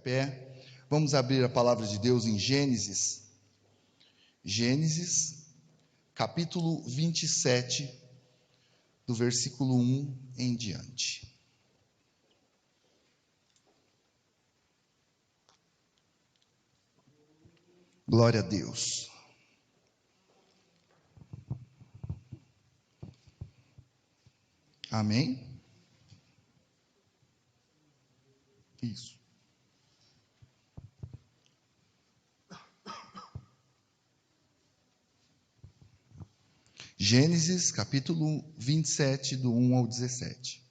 pé. Vamos abrir a palavra de Deus em Gênesis. Gênesis, capítulo 27, do versículo 1 em diante. Glória a Deus. Amém? Isso. Gênesis, capítulo 27, do 1 ao 17.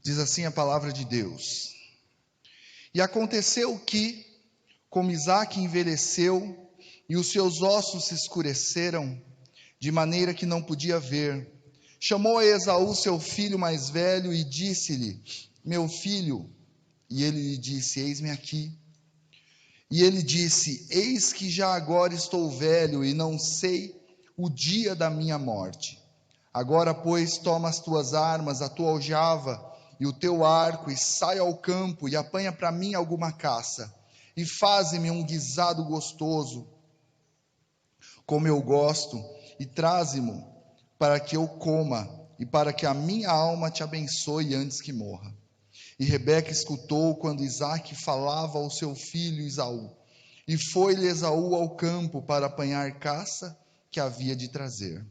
Diz assim a palavra de Deus: E aconteceu que, como Isaque envelheceu e os seus ossos se escureceram, de maneira que não podia ver, chamou a Esaú, seu filho mais velho, e disse-lhe: Meu filho. E ele lhe disse: Eis-me aqui. E ele disse: Eis que já agora estou velho e não sei o dia da minha morte. Agora, pois, toma as tuas armas, a tua aljava e o teu arco, e sai ao campo e apanha para mim alguma caça, e faze-me um guisado gostoso, como eu gosto, e traze-mo para que eu coma, e para que a minha alma te abençoe antes que morra. E Rebeca escutou quando Isaque falava ao seu filho Esaú, e foi-lhe Esaú ao campo para apanhar caça que havia de trazer.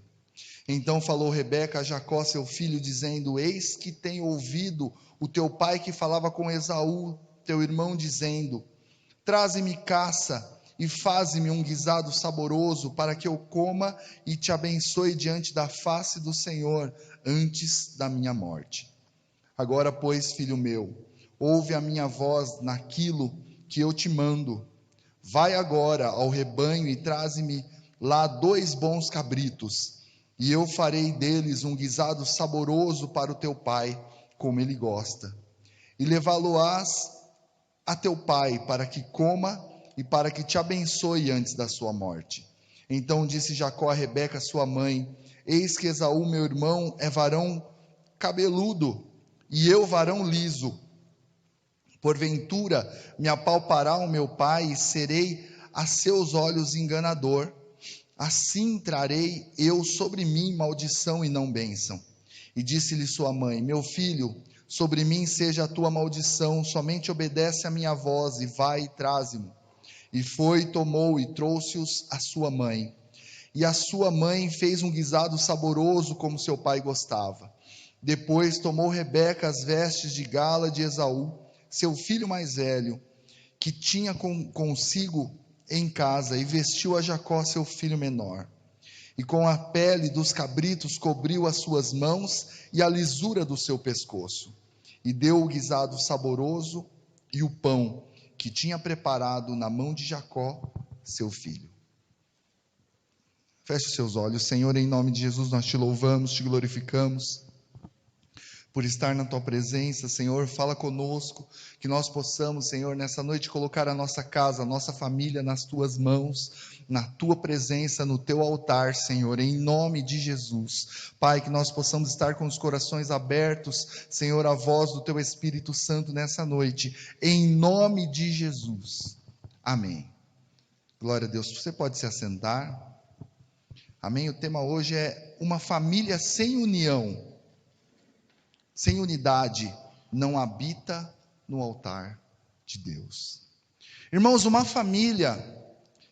Então falou Rebeca a Jacó seu filho, dizendo: Eis que tenho ouvido o teu pai que falava com Esaú, teu irmão, dizendo: Traze-me caça e faze-me um guisado saboroso, para que eu coma e te abençoe diante da face do Senhor antes da minha morte. Agora, pois, filho meu, ouve a minha voz naquilo que eu te mando. Vai agora ao rebanho e traze-me lá 2 bons cabritos, e eu farei deles um guisado saboroso para o teu pai, como ele gosta. E levá-lo-ás a teu pai, para que coma e para que te abençoe antes da sua morte. Então disse Jacó a Rebeca, sua mãe: Eis que Esaú, meu irmão, é varão cabeludo, e eu varão liso. Porventura me apalpará o meu pai, e serei a seus olhos enganador. Assim trarei eu sobre mim maldição e não bênção. E disse-lhe sua mãe: Meu filho, sobre mim seja a tua maldição, somente obedece a minha voz, e vai e traze-mo. E foi, tomou e trouxe-os a sua mãe. E a sua mãe fez um guisado saboroso, como seu pai gostava. Depois tomou Rebeca as vestes de gala de Esaú, seu filho mais velho, que tinha consigo em casa, e vestiu a Jacó, seu filho menor. E com a pele dos cabritos cobriu as suas mãos e a lisura do seu pescoço. E deu o guisado saboroso e o pão que tinha preparado na mão de Jacó, seu filho. Feche os seus olhos. Senhor, em nome de Jesus, nós te louvamos, te glorificamos por estar na tua presença. Senhor, fala conosco, que nós possamos, Senhor, nessa noite colocar a nossa casa, a nossa família nas tuas mãos, na tua presença, no teu altar, Senhor, em nome de Jesus. Pai, que nós possamos estar com os corações abertos, Senhor, à voz do teu Espírito Santo nessa noite, em nome de Jesus. Amém. Glória a Deus. Você pode se assentar. Amém. O tema hoje é uma família sem união, sem unidade, não habita no altar de Deus. Irmãos, uma família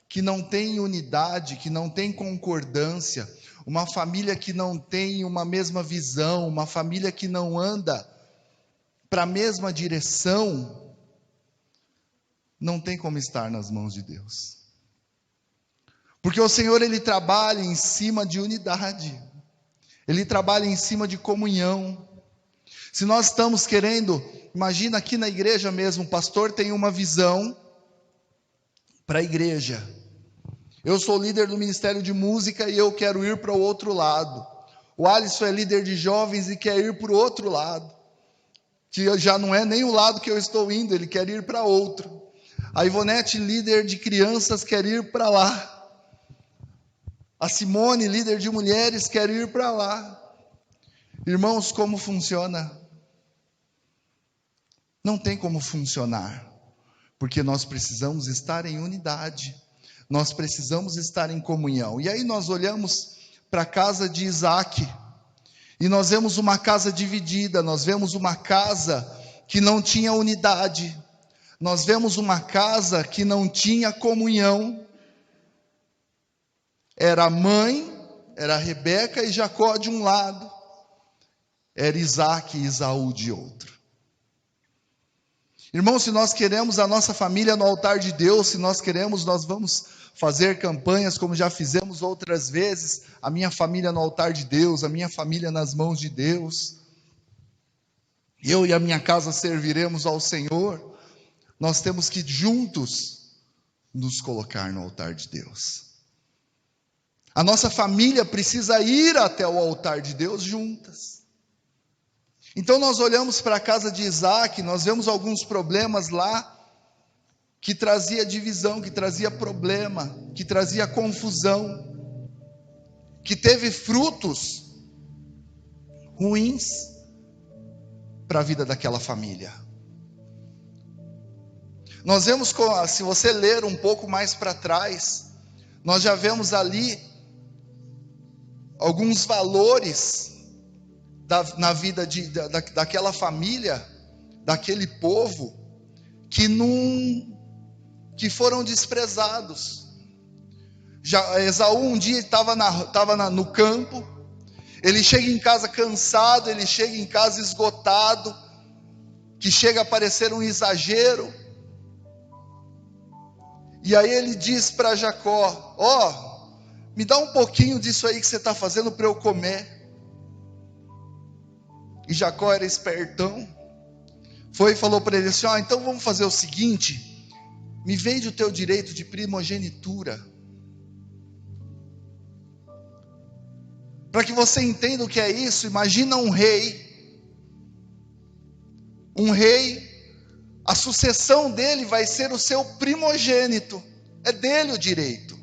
que não tem unidade, que não tem concordância, uma família que não tem uma mesma visão, uma família que não anda para a mesma direção, não tem como estar nas mãos de Deus. Porque o Senhor, Ele trabalha em cima de unidade, Ele trabalha em cima de comunhão. Se nós estamos querendo, imagina aqui na igreja mesmo, o pastor tem uma visão para a igreja. Eu sou líder do Ministério de Música e eu quero ir para o outro lado. O Alisson é líder de jovens e quer ir para o outro lado, que já não é nem o lado que eu estou indo, ele quer ir para outro. A Ivonete, líder de crianças, quer ir para lá. A Simone, líder de mulheres, quer ir para lá. Irmãos, como funciona? Não tem como funcionar, porque nós precisamos estar em unidade, nós precisamos estar em comunhão. E aí nós olhamos para a casa de Isaac, e nós vemos uma casa dividida, nós vemos uma casa que não tinha unidade, nós vemos uma casa que não tinha comunhão. Era a mãe, era Rebeca e Jacó de um lado, era Isaac e Esaú de outro. Irmãos, se nós queremos a nossa família no altar de Deus, se nós queremos, nós vamos fazer campanhas como já fizemos outras vezes, a minha família no altar de Deus, a minha família nas mãos de Deus, eu e a minha casa serviremos ao Senhor. Nós temos que juntos nos colocar no altar de Deus. A nossa família precisa ir até o altar de Deus juntas. Então nós olhamos para a casa de Isaac, nós vemos alguns problemas lá, que trazia divisão, que trazia problema, que trazia confusão, que teve frutos ruins para a vida daquela família. Nós vemos, se você ler um pouco mais para trás, nós já vemos ali alguns valores na vida daquela família, daquele povo, que foram desprezados. Esaú um dia estava no campo, ele chega em casa cansado, ele chega em casa esgotado, que chega a parecer um exagero, e aí ele diz para Jacó: me dá um pouquinho disso aí que você está fazendo para eu comer. E Jacó era espertão, foi e falou para ele assim: então vamos fazer o seguinte, me vende o teu direito de primogenitura, para que você entenda o que é isso. Imagina um rei, a sucessão dele vai ser o seu primogênito, é dele o direito.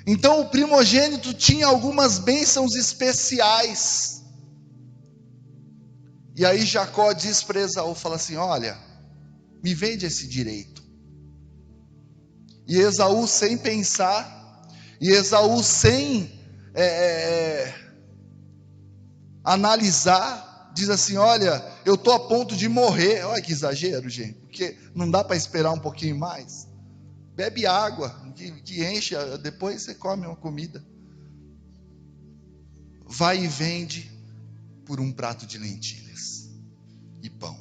Então o primogênito tinha algumas bênçãos especiais, e aí Jacó diz para Esaú, fala assim: olha, me vende esse direito. E Esaú sem pensar, e Esaú sem analisar, diz assim: olha, eu estou a ponto de morrer. Olha que exagero, gente, porque não dá para esperar um pouquinho mais. Bebe água, que enche, depois você come uma comida. Vai e vende por um prato de lentilhas e pão.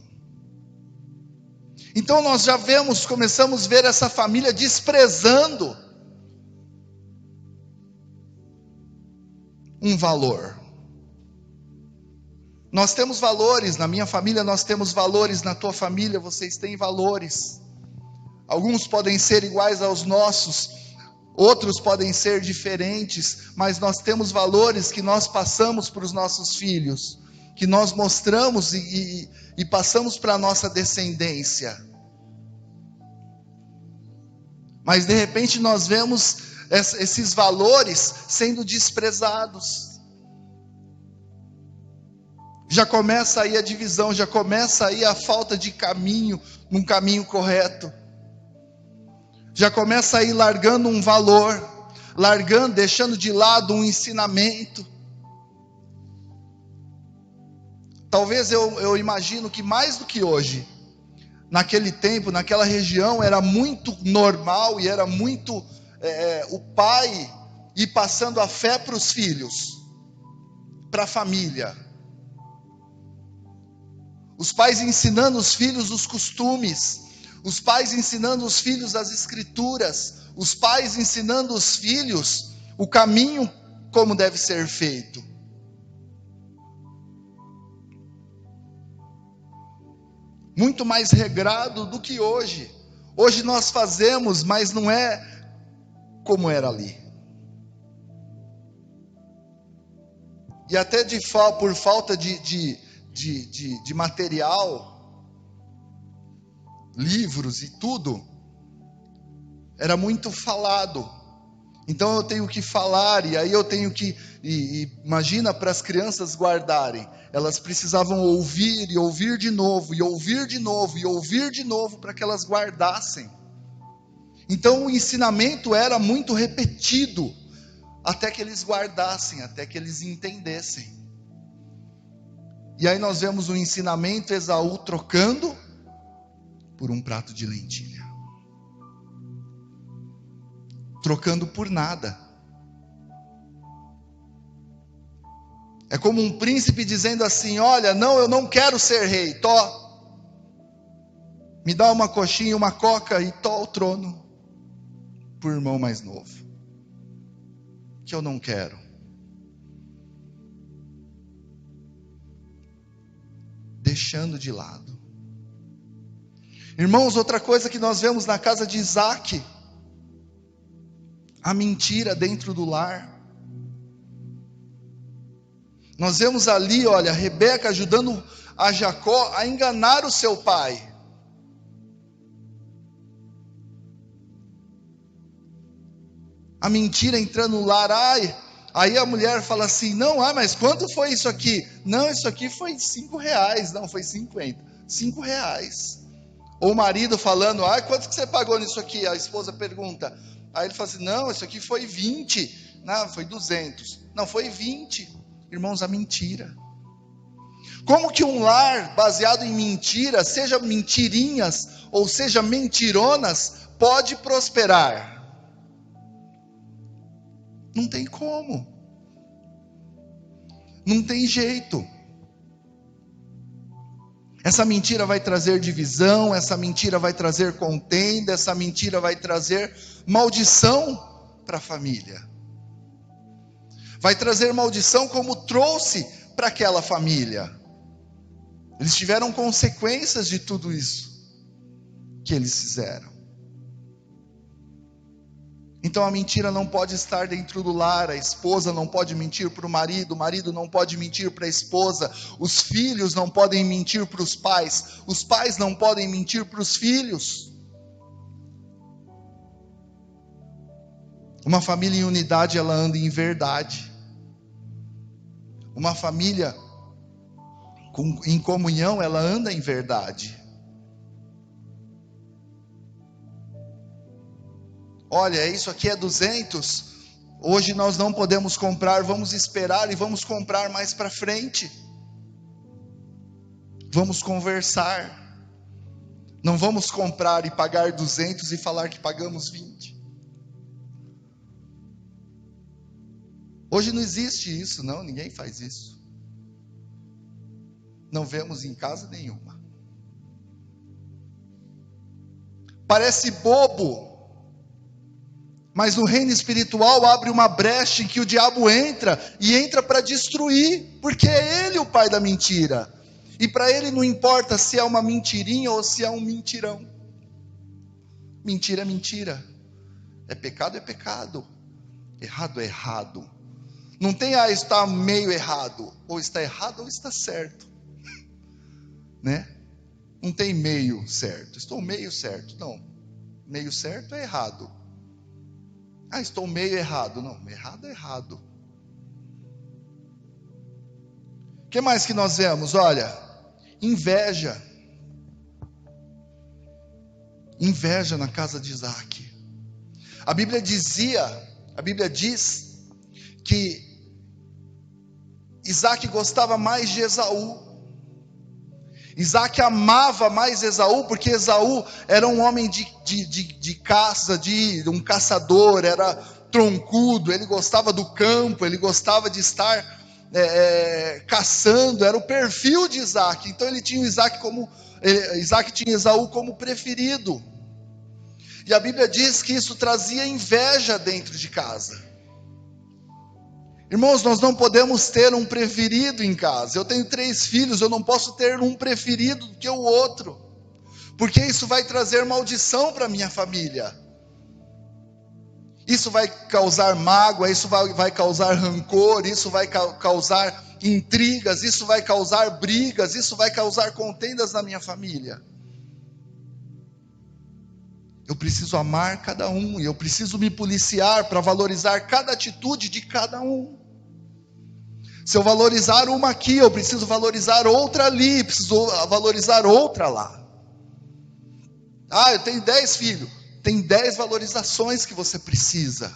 Então nós já começamos a ver essa família desprezando um valor. Nós temos valores, na minha família nós temos valores, na tua família vocês têm valores. Alguns podem ser iguais aos nossos, outros podem ser diferentes, mas nós temos valores que nós passamos para os nossos filhos, que nós mostramos e passamos para a nossa descendência. Mas de repente nós vemos esses valores sendo desprezados. Já começa aí a divisão, já começa aí a falta de caminho, num caminho correto. Já começa aí largando um valor, deixando de lado um ensinamento. Talvez eu imagino que mais do que hoje, naquele tempo, naquela região, era muito normal e era muito o pai ir passando a fé para os filhos, para a família. Os pais ensinando os filhos os costumes, os pais ensinando os filhos as escrituras, os pais ensinando os filhos o caminho como deve ser feito. Muito mais regrado do que hoje. Hoje nós fazemos, mas não é como era ali. E até por falta de material, livros e tudo, era muito falado. Então eu tenho que falar, e aí eu tenho que, imagina para as crianças guardarem, elas precisavam ouvir e ouvir de novo, e ouvir de novo, e ouvir de novo, para que elas guardassem. Então o ensinamento era muito repetido, até que eles guardassem, até que eles entendessem. E aí nós vemos o ensinamento, Esaú trocando por um prato de lentilha. Trocando por nada. É como um príncipe dizendo assim: olha, não, eu não quero ser rei, me dá uma coxinha, uma coca e o trono por irmão mais novo, que eu não quero. Deixando de lado. Irmãos, outra coisa que nós vemos na casa de Isaac, a mentira dentro do lar. Nós vemos ali, olha, Rebeca ajudando a Jacó a enganar o seu pai. A mentira entrando no lar, aí a mulher fala assim, não, mas quanto foi isso aqui? Não, isso aqui foi R$5, não, foi 50, R$5. Ou o marido falando, quanto que você pagou nisso aqui? A esposa pergunta, aí ele fala assim, não, isso aqui foi 20, não, foi 200, não, foi 20, irmãos, a mentira. Como que um lar baseado em mentira, seja mentirinhas, ou seja mentironas, pode prosperar? Não tem como. Não tem jeito. Essa mentira vai trazer divisão, essa mentira vai trazer contenda, essa mentira vai trazer maldição para a família. Vai trazer maldição como trouxe para aquela família. Eles tiveram consequências de tudo isso que eles fizeram. Então a mentira não pode estar dentro do lar, a esposa não pode mentir para o marido não pode mentir para a esposa, os filhos não podem mentir para os pais não podem mentir para os filhos. Uma família em unidade, ela anda em verdade. Uma família em comunhão, ela anda em verdade. Olha, isso aqui é 200, hoje nós não podemos comprar, vamos esperar e vamos comprar mais para frente. Vamos conversar. Não vamos comprar e pagar 200 e falar que pagamos 20. Hoje não existe isso, não, ninguém faz isso. Não vemos em casa nenhuma. Parece bobo, mas no reino espiritual abre uma brecha em que o diabo entra, e entra para destruir, porque é ele o pai da mentira, e para ele não importa se é uma mentirinha ou se é um mentirão. Mentira é mentira, é pecado, errado é errado. Não tem, está meio errado, ou está errado ou está certo, né? Não tem meio certo, estou meio certo, não, meio certo é errado. Estou meio errado. Não, errado é errado. O que mais que nós vemos? Olha, inveja. Inveja na casa de Isaac. A Bíblia diz que Isaac gostava mais de Esaú. Isaac amava mais Esaú, porque Esaú era um homem de caça, um caçador, era troncudo, ele gostava do campo, ele gostava de estar caçando, era o perfil de Isaac. Então ele tinha Isaac tinha Esaú como preferido. E a Bíblia diz que isso trazia inveja dentro de casa. Irmãos, nós não podemos ter um preferido em casa. Eu tenho 3 filhos, eu não posso ter um preferido do que o outro, porque isso vai trazer maldição para minha família. Isso vai causar mágoa, isso vai causar rancor, isso vai causar intrigas, isso vai causar brigas, isso vai causar contendas na minha família. Eu preciso amar cada um, e eu preciso me policiar para valorizar cada atitude de cada um. Se eu valorizar uma aqui, eu preciso valorizar outra ali, preciso valorizar outra lá. Ah, eu tenho 10 filhos. Tem 10 valorizações que você precisa.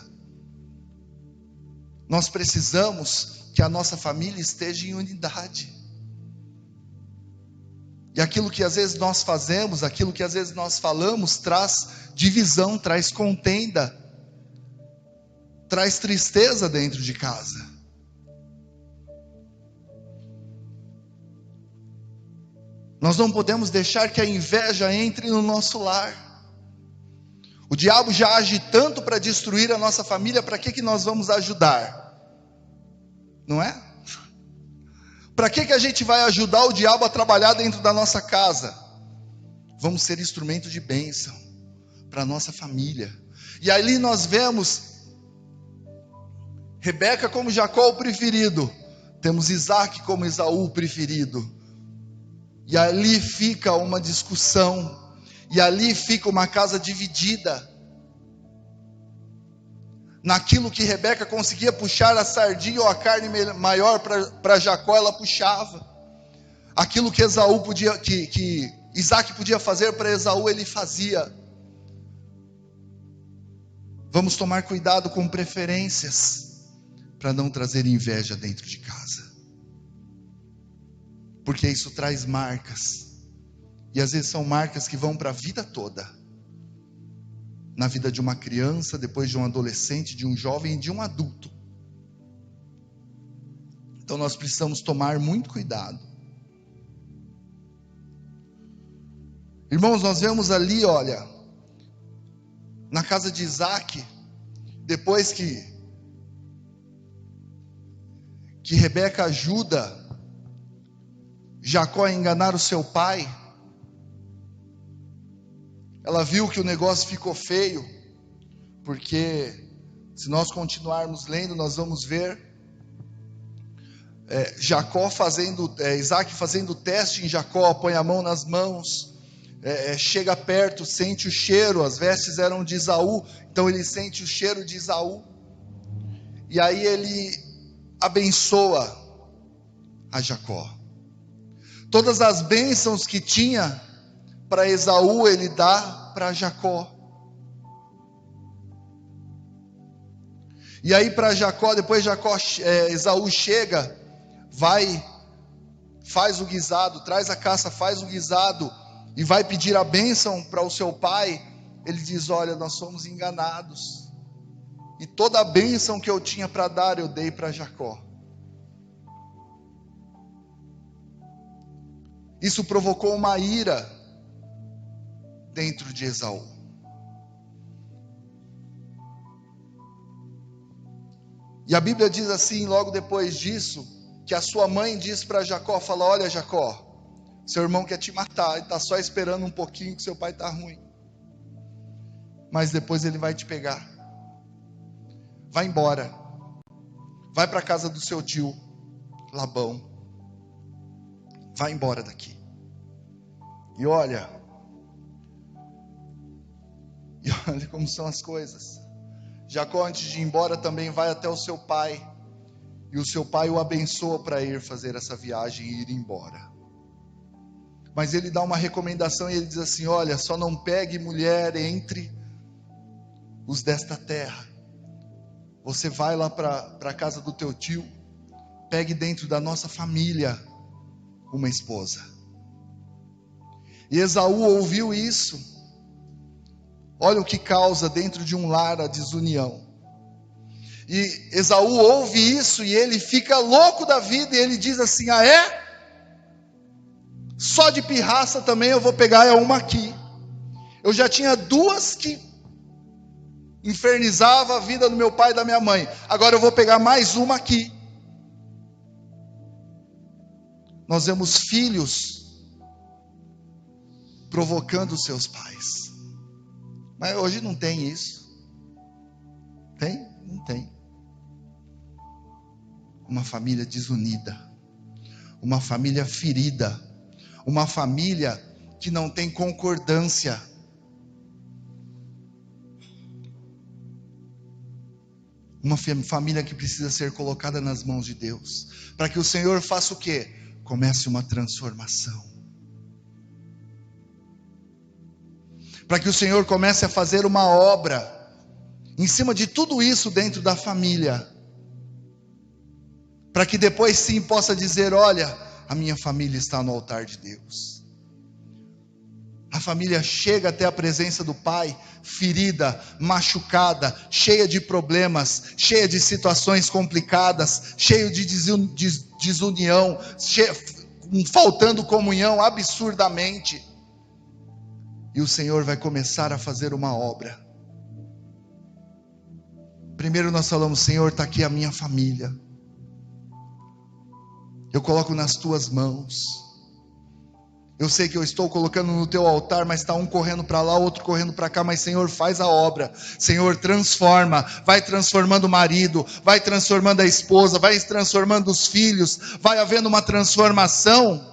Nós precisamos que a nossa família esteja em unidade. E aquilo que às vezes nós fazemos, aquilo que às vezes nós falamos, traz divisão, traz contenda, traz tristeza dentro de casa. Nós não podemos deixar que a inveja entre no nosso lar. O diabo já age tanto para destruir a nossa família, para que nós vamos ajudar? Não é? Para que a gente vai ajudar o diabo a trabalhar dentro da nossa casa? Vamos ser instrumento de bênção para a nossa família. E ali nós vemos Rebeca como Jacó o preferido, temos Isaac como Esaú o preferido. E ali fica uma discussão, e ali fica uma casa dividida. Naquilo que Rebeca conseguia puxar a sardinha ou a carne maior para Jacó, ela puxava. Aquilo que Esaú podia, que Isaac podia fazer para Esaú, ele fazia. Vamos tomar cuidado com preferências, para não trazer inveja dentro de casa. Porque isso traz marcas. E às vezes são marcas que vão para a vida toda. Na vida de uma criança, depois de um adolescente, de um jovem e de um adulto. Então nós precisamos tomar muito cuidado. Irmãos, nós vemos ali, olha, na casa de Isaac, depois que Rebeca ajuda Jacó a enganar o seu pai, ela viu que o negócio ficou feio, porque se nós continuarmos lendo, nós vamos ver Isaac fazendo o teste em Jacó, põe a mão nas mãos, chega perto, sente o cheiro, as vestes eram de Esaú, então ele sente o cheiro de Esaú, e aí ele abençoa a Jacó. Todas as bênçãos que tinha para Esaú, ele dá para Jacó. E aí para Jacó, depois Esaú chega, faz o guisado, traz a caça, faz o guisado, e vai pedir a bênção para o seu pai. Ele diz: olha, nós somos enganados, e toda a bênção que eu tinha para dar, eu dei para Jacó. Isso provocou uma ira dentro de Esaú. E a Bíblia diz assim, logo depois disso, que a sua mãe diz para Jacó, fala: olha Jacó, seu irmão quer te matar, ele está só esperando um pouquinho que seu pai está ruim, mas depois ele vai te pegar. Vai embora, vai para a casa do seu tio Labão, vai embora daqui. E olha como são as coisas. Jacó, antes de ir embora, também vai até o seu pai, e o seu pai o abençoa para ir fazer essa viagem e ir embora. Mas ele dá uma recomendação e ele diz assim: olha, só não pegue mulher entre os desta terra. Você vai lá para a casa do teu tio, pegue dentro da nossa família uma esposa. E Esaú ouviu isso. Olha o que causa dentro de um lar a desunião. E Esaú ouve isso e ele fica louco da vida, e ele diz assim: ah é? Só de pirraça também eu vou pegar uma aqui. Eu já tinha 2 que infernizava a vida do meu pai e da minha mãe, agora eu vou pegar mais uma aqui. Nós vemos filhos provocando seus pais. Mas hoje não tem isso. Tem? Não tem. Uma família desunida, uma família ferida, uma família que não tem concordância. Uma família que precisa ser colocada nas mãos de Deus, para que o Senhor faça o quê? Comece uma transformação. Para que o Senhor comece a fazer uma obra em cima de tudo isso dentro da família, para que depois sim possa dizer: olha, a minha família está no altar de Deus. A família chega até a presença do Pai, ferida, machucada, cheia de problemas, cheia de situações complicadas, cheio de desunião, faltando comunhão absurdamente. E o Senhor vai começar a fazer uma obra. Primeiro nós falamos: Senhor, está aqui a minha família, eu coloco nas tuas mãos. Eu sei que eu estou colocando no teu altar, mas está um correndo para lá, outro correndo para cá, mas Senhor, faz a obra. Senhor, transforma, vai transformando o marido, vai transformando a esposa, vai transformando os filhos, vai havendo uma transformação,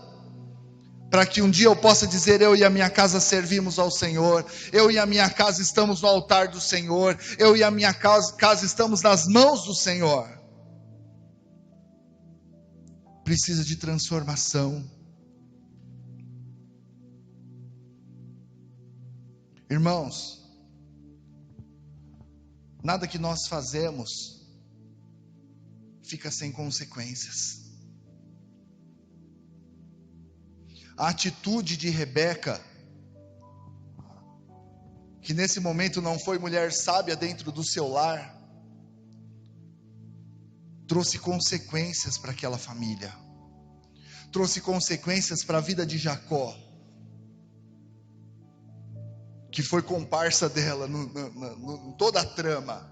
para que um dia eu possa dizer: eu e a minha casa servimos ao Senhor, eu e a minha casa estamos no altar do Senhor, eu e a minha casa estamos nas mãos do Senhor. Precisa de transformação. Irmãos, nada que nós fazemos fica sem consequências. A atitude de Rebeca, que nesse momento não foi mulher sábia dentro do seu lar, trouxe consequências para aquela família, trouxe consequências para a vida de Jacó, que foi comparsa dela em toda a trama.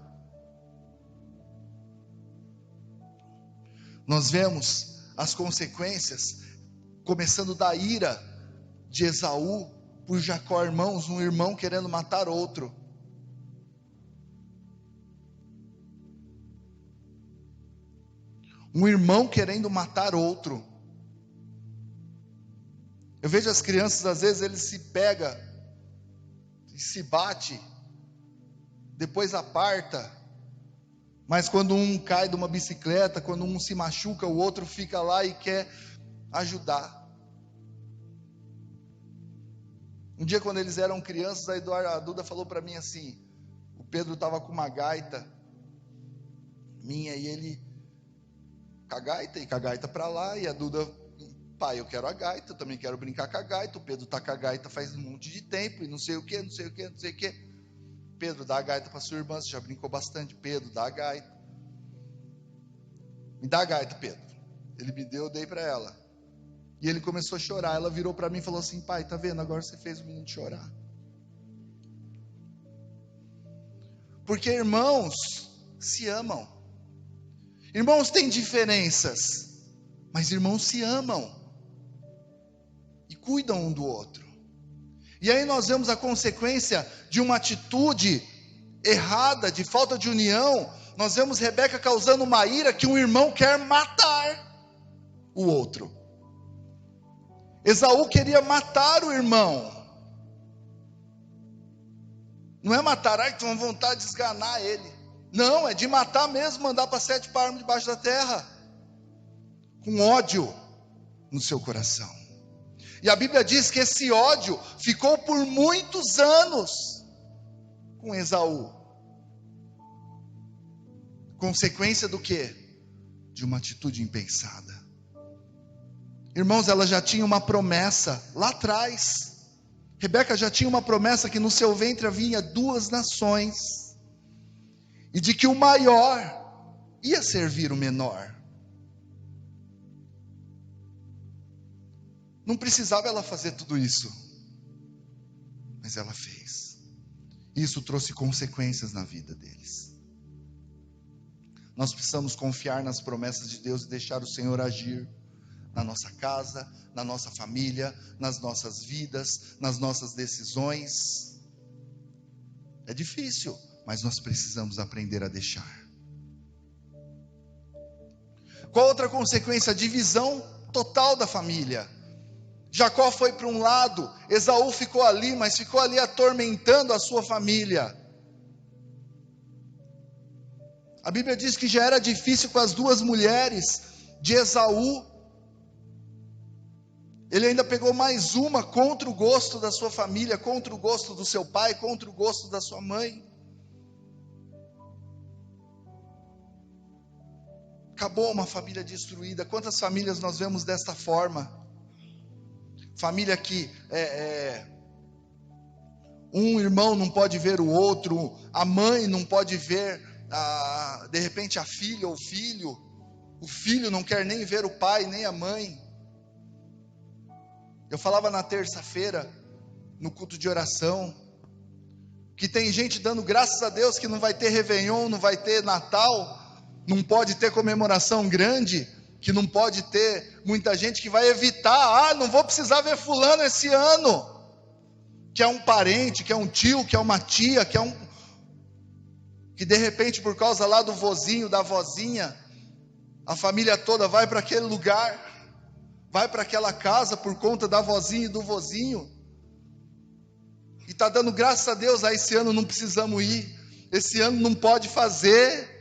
Nós vemos as consequências, começando da ira de Esaú por Jacó, irmãos, um irmão querendo matar outro. Um irmão querendo matar outro. Eu vejo as crianças, às vezes eles se pegam e se bate, depois aparta, mas quando um cai de uma bicicleta, quando um se machuca, o outro fica lá e quer ajudar. Um dia, quando eles eram crianças, a Duda falou para mim assim: o Pedro estava com uma gaita minha, e ele com a gaita para lá, e a Duda: pai, eu quero a gaita, eu também quero brincar com a gaita. O Pedro está com a gaita faz um monte de tempo, e não sei o que. Pedro, dá a gaita para sua irmã, você já brincou bastante. Pedro, dá a gaita. Me dá a gaita, Pedro. Ele me deu, eu dei para ela. E ele começou a chorar. Ela virou para mim e falou assim: pai, tá vendo? Agora você fez o menino chorar. Porque irmãos se amam. Irmãos têm diferenças, mas irmãos se amam e cuidam um do outro. E aí nós vemos a consequência de uma atitude errada, de falta de união. Nós vemos Rebeca causando uma ira que um irmão quer matar o outro. Esaú queria matar o irmão. Não é matar, ai, com vontade de esganar ele. Não, é de matar mesmo, mandar para 7 palmos debaixo da terra, com ódio no seu coração. E a Bíblia diz que esse ódio ficou por muitos anos com Esaú. Consequência do quê? De uma atitude impensada. Irmãos, ela já tinha uma promessa lá atrás. Rebeca já tinha uma promessa que no seu ventre havia 2 nações, e de que o maior ia servir o menor. Não precisava ela fazer tudo isso, mas ela fez. Isso trouxe consequências na vida deles. Nós precisamos confiar nas promessas de Deus e deixar o Senhor agir na nossa casa, na nossa família, nas nossas vidas, nas nossas decisões. É difícil, mas nós precisamos aprender a deixar. Qual outra consequência? A divisão total da família. Jacó foi para um lado, Esaú ficou ali, mas ficou ali atormentando a sua família. A Bíblia diz que já era difícil com as duas mulheres de Esaú. Ele ainda pegou mais uma contra o gosto da sua família, contra o gosto do seu pai, contra o gosto da sua mãe. Acabou uma família destruída. Quantas famílias nós vemos desta forma? Família que um irmão não pode ver o outro, a mãe não pode ver, de repente, a filha ou o filho não quer nem ver o pai, nem a mãe. Eu falava na terça-feira, no culto de oração, que tem gente dando graças a Deus que não vai ter Réveillon, não vai ter Natal, não pode ter comemoração grande, que não pode ter muita gente que vai evitar, não vou precisar ver fulano esse ano, que é um parente, que é um tio, que é uma tia, que de repente por causa lá do vozinho, da vozinha, a família toda vai para aquele lugar, vai para aquela casa por conta da vozinha e do vozinho, e está dando graças a Deus, esse ano não precisamos ir, esse ano não pode fazer,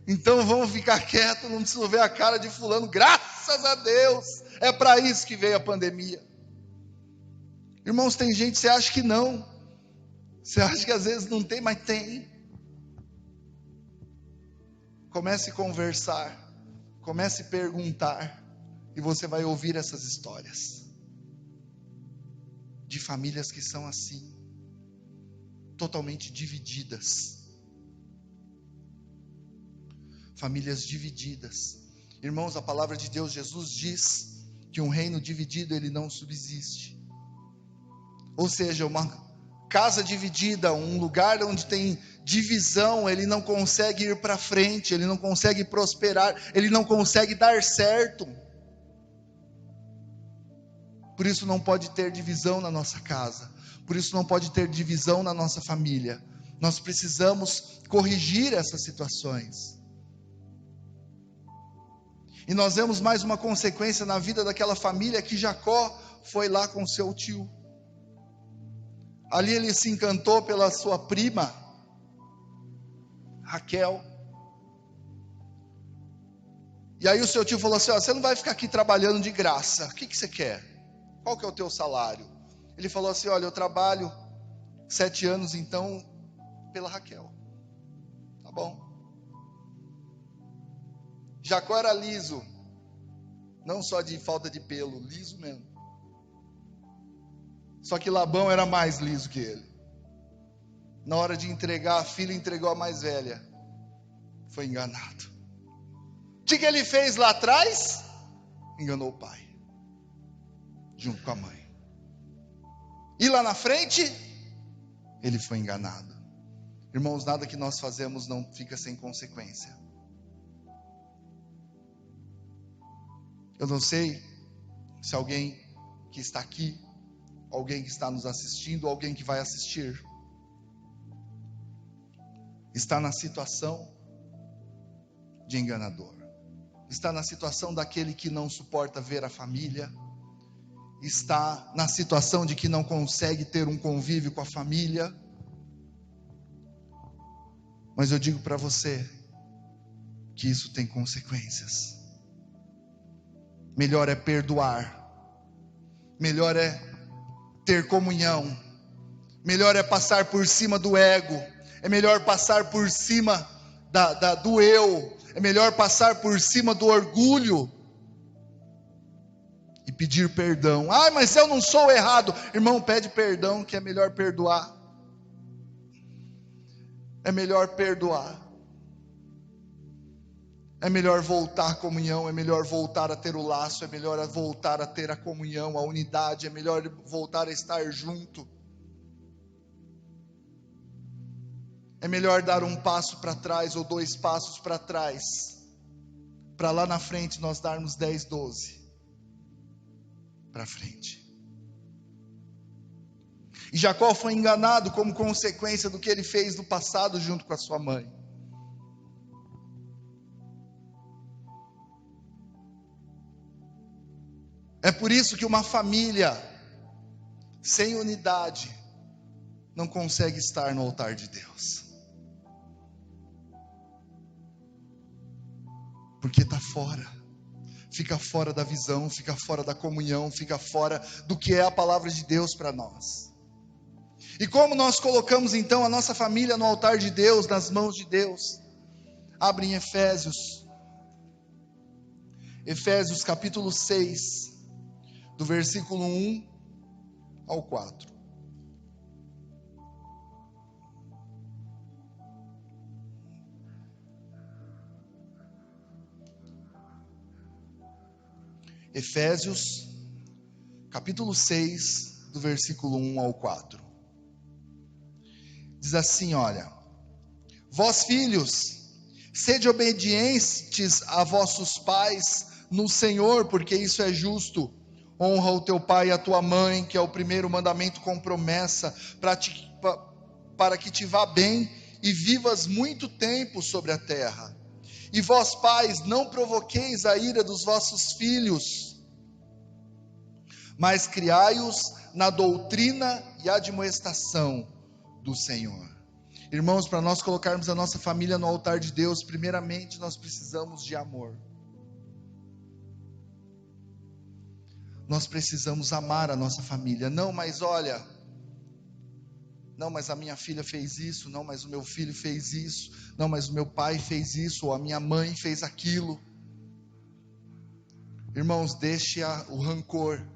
então vamos ficar quietos, não preciso ver a cara de fulano, graças a Deus, é para isso que veio a pandemia. Irmãos, tem gente, você acha que não, você acha que às vezes não tem, mas tem. Comece a conversar, comece a perguntar, e você vai ouvir essas histórias, de famílias que são assim, totalmente divididas, famílias divididas. Irmãos, a palavra de Deus, Jesus diz que um reino dividido ele não subsiste. Ou seja, uma casa dividida, um lugar onde tem divisão, ele não consegue ir para frente, ele não consegue prosperar, ele não consegue dar certo. Por isso não pode ter divisão na nossa casa, por isso não pode ter divisão na nossa família. Nós precisamos corrigir essas situações. E nós vemos mais uma consequência na vida daquela família, que Jacó foi lá com seu tio. Ali ele se encantou pela sua prima, Raquel. E aí o seu tio falou assim, você não vai ficar aqui trabalhando de graça, o que você quer? Qual que é o teu salário? Ele falou assim, olha, eu trabalho 7 anos então pela Raquel. Tá bom. Jacó era liso, não só de falta de pelo, liso mesmo. Só que Labão era mais liso que ele. Na hora de entregar, a filha entregou a mais velha. Foi enganado. O que ele fez lá atrás? Enganou o pai, junto com a mãe. E lá na frente, ele foi enganado. Irmãos, nada que nós fazemos não fica sem consequência. Eu não sei se alguém que está aqui, alguém que está nos assistindo, alguém que vai assistir, está na situação de enganador, está na situação daquele que não suporta ver a família, está na situação de que não consegue ter um convívio com a família. Mas eu digo para você que isso tem consequências. Melhor é perdoar, melhor é ter comunhão, melhor é passar por cima do ego, é melhor passar por cima do eu, é melhor passar por cima do orgulho e pedir perdão. Mas eu não sou errado. Irmão, pede perdão, que é melhor perdoar. É melhor perdoar. É melhor voltar à comunhão, é melhor voltar a ter o laço, é melhor voltar a ter a comunhão, a unidade, é melhor voltar a estar junto. É melhor dar um passo para trás ou 2 passos para trás, para lá na frente nós darmos 10, 12 para frente. E Jacó foi enganado como consequência do que ele fez no passado junto com a sua mãe. É por isso que uma família sem unidade não consegue estar no altar de Deus. Porque está fora. Fica fora da visão, fica fora da comunhão, fica fora do que é a palavra de Deus para nós. E como nós colocamos então a nossa família no altar de Deus, nas mãos de Deus? Abre em Efésios capítulo 6, do versículo 1 ao 4. Efésios, capítulo 6, do versículo 1 ao 4. Diz assim, olha: Vós filhos, sede obedientes a vossos pais no Senhor, porque isso é justo. Honra o teu pai e a tua mãe, que é o primeiro mandamento com promessa, para que te vá bem e vivas muito tempo sobre a terra. E vós pais, não provoqueis a ira dos vossos filhos, mas criai-os na doutrina e admoestação do Senhor. Irmãos, para nós colocarmos a nossa família no altar de Deus, primeiramente nós precisamos de amor. Nós precisamos amar a nossa família. Não, mas olha, não, mas a minha filha fez isso, não, mas o meu filho fez isso, não, mas o meu pai fez isso, ou a minha mãe fez aquilo. Irmãos, deixe o rancor,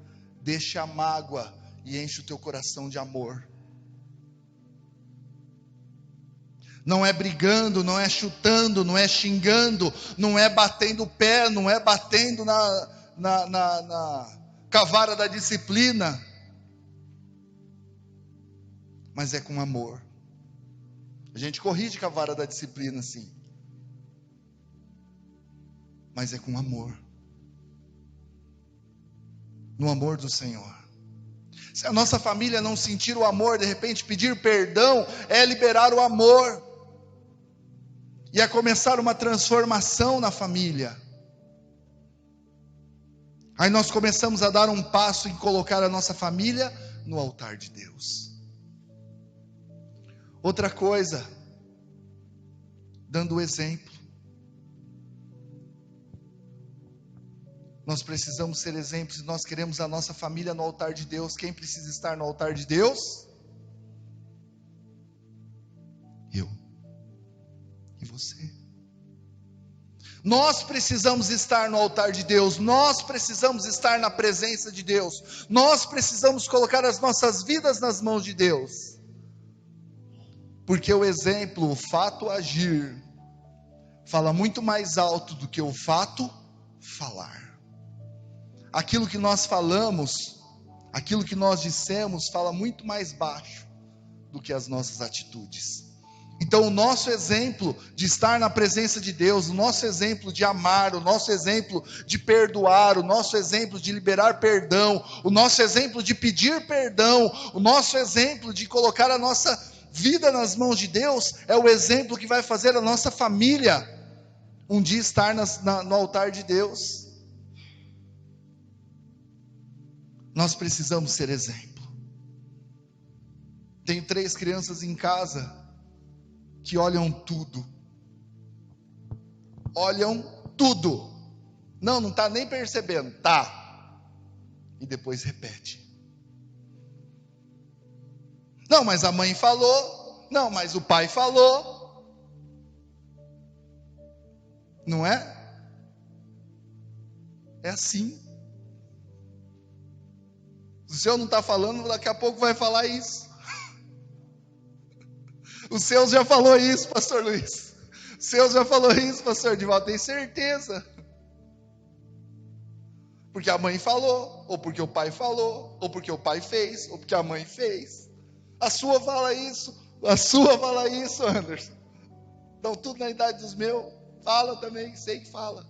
deixe a mágoa e enche o teu coração de amor. Não é brigando, não é chutando, não é xingando, não é batendo o pé, não é batendo na cavara da disciplina, mas é com amor. A gente corrige com a vara da disciplina, sim, mas é com amor, no amor do Senhor. Se a nossa família não sentir o amor, de repente pedir perdão é liberar o amor, e é começar uma transformação na família. Aí nós começamos a dar um passo em colocar a nossa família no altar de Deus. Outra coisa, dando o exemplo. Nós precisamos ser exemplos e nós queremos a nossa família no altar de Deus. Quem precisa estar no altar de Deus? Eu e você. Nós precisamos estar no altar de Deus, nós precisamos estar na presença de Deus, nós precisamos colocar as nossas vidas nas mãos de Deus, porque o exemplo, o fato agir, fala muito mais alto do que o fato falar. Aquilo que nós falamos, aquilo que nós dissemos, fala muito mais baixo do que as nossas atitudes. Então o nosso exemplo de estar na presença de Deus, o nosso exemplo de amar, o nosso exemplo de perdoar, o nosso exemplo de liberar perdão, o nosso exemplo de pedir perdão, o nosso exemplo de colocar a nossa vida nas mãos de Deus, é o exemplo que vai fazer a nossa família um dia estar no altar de Deus. Nós precisamos ser exemplo. Tenho 3 crianças em casa que olham tudo. Olham tudo. Não está nem percebendo. Tá. E depois repete. Não, mas a mãe falou. Não, mas o pai falou. Não é? É assim. O seu não está falando, daqui a pouco vai falar isso. O seu já falou isso, pastor Luiz. O seu já falou isso, pastor Divaldo. Tem certeza. Porque a mãe falou, ou porque o pai falou, ou porque o pai fez, ou porque a mãe fez. A sua fala isso, Anderson. Então tudo na idade dos meus, fala também, sei que fala.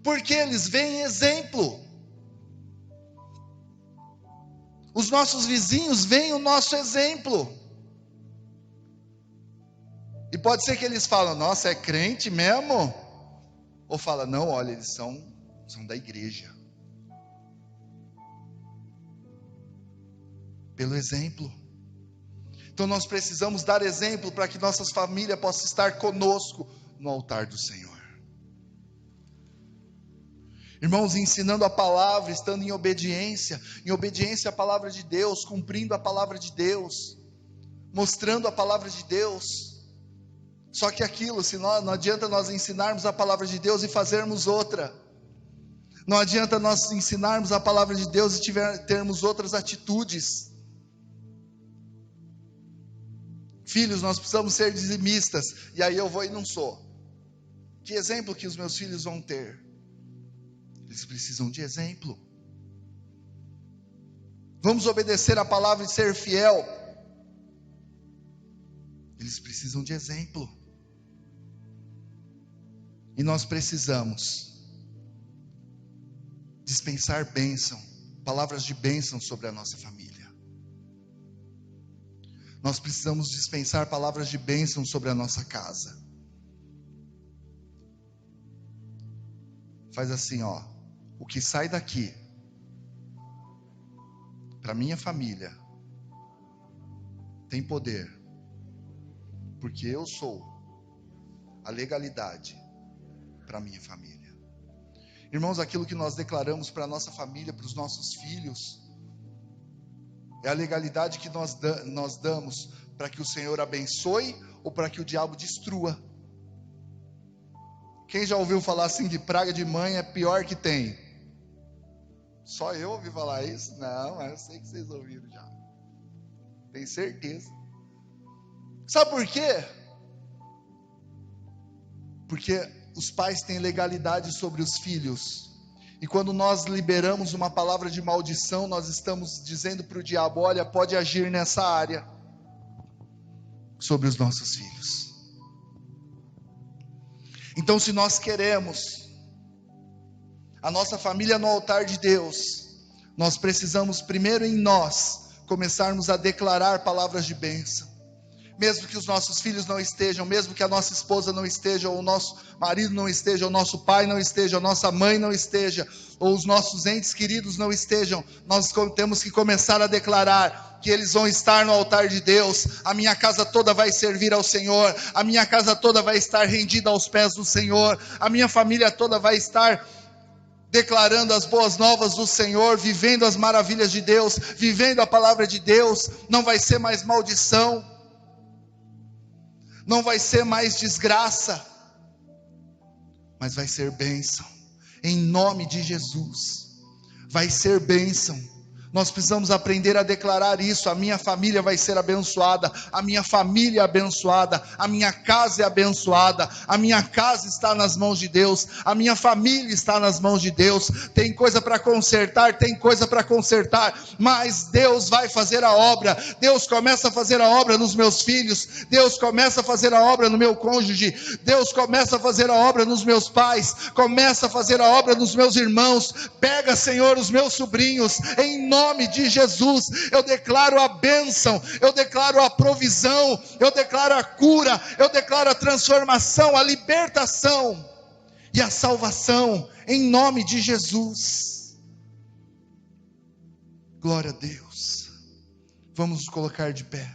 Porque eles veem exemplo. Os nossos vizinhos veem o nosso exemplo. E pode ser que eles falam, nossa, é crente mesmo? Ou fala, não, olha, eles são da igreja. Pelo exemplo. Então nós precisamos dar exemplo para que nossas famílias possam estar conosco no altar do Senhor. Irmãos, ensinando a palavra, estando em obediência à palavra de Deus, cumprindo a palavra de Deus, mostrando a palavra de Deus. Só que aquilo, se nós, não adianta nós ensinarmos a palavra de Deus e fazermos outra. Não adianta nós ensinarmos a palavra de Deus e termos outras atitudes. Filhos, nós precisamos ser dizimistas. E aí eu vou e não sou. Que exemplo que os meus filhos vão ter? Eles precisam de exemplo. Vamos obedecer a palavra e ser fiel. Eles precisam de exemplo. E nós precisamos dispensar bênção, palavras de bênção sobre a nossa família. Nós precisamos dispensar palavras de bênção sobre a nossa casa. Faz assim, ó. O que sai daqui, para minha família, tem poder. Porque eu sou a legalidade para minha família. Irmãos, aquilo que nós declaramos para a nossa família, para os nossos filhos, é a legalidade que nós damos para que o Senhor abençoe ou para que o diabo destrua. Quem já ouviu falar assim de praga de mãe é pior que tem? Só eu ouvi falar isso? Não, mas eu sei que vocês ouviram já. Tenho certeza. Sabe por quê? Porque os pais têm legalidade sobre os filhos. E quando nós liberamos uma palavra de maldição, nós estamos dizendo para o diabo: olha, pode agir nessa área sobre os nossos filhos. Então, se nós queremos a nossa família no altar de Deus, nós precisamos primeiro em nós começarmos a declarar palavras de bênção. Mesmo que os nossos filhos não estejam, mesmo que a nossa esposa não esteja, ou o nosso marido não esteja, ou o nosso pai não esteja, ou a nossa mãe não esteja, ou os nossos entes queridos não estejam, nós temos que começar a declarar que eles vão estar no altar de Deus. A minha casa toda vai servir ao Senhor, a minha casa toda vai estar rendida aos pés do Senhor, a minha família toda vai estar declarando as boas novas do Senhor, vivendo as maravilhas de Deus, vivendo a palavra de Deus. Não vai ser mais maldição, não vai ser mais desgraça, mas vai ser bênção, em nome de Jesus. Vai ser bênção. Nós precisamos aprender a declarar isso. A minha família vai ser abençoada, a minha família é abençoada, a minha casa é abençoada, a minha casa está nas mãos de Deus, a minha família está nas mãos de Deus. Tem coisa para consertar, mas Deus vai fazer a obra. Deus começa a fazer a obra nos meus filhos, Deus começa a fazer a obra no meu cônjuge, Deus começa a fazer a obra nos meus pais, começa a fazer a obra nos meus irmãos. Pega, Senhor, os meus sobrinhos, em nome de Jesus. Eu declaro a bênção, eu declaro a provisão, eu declaro a cura, eu declaro a transformação, a libertação e a salvação, em nome de Jesus. Glória a Deus. Vamos nos colocar de pé.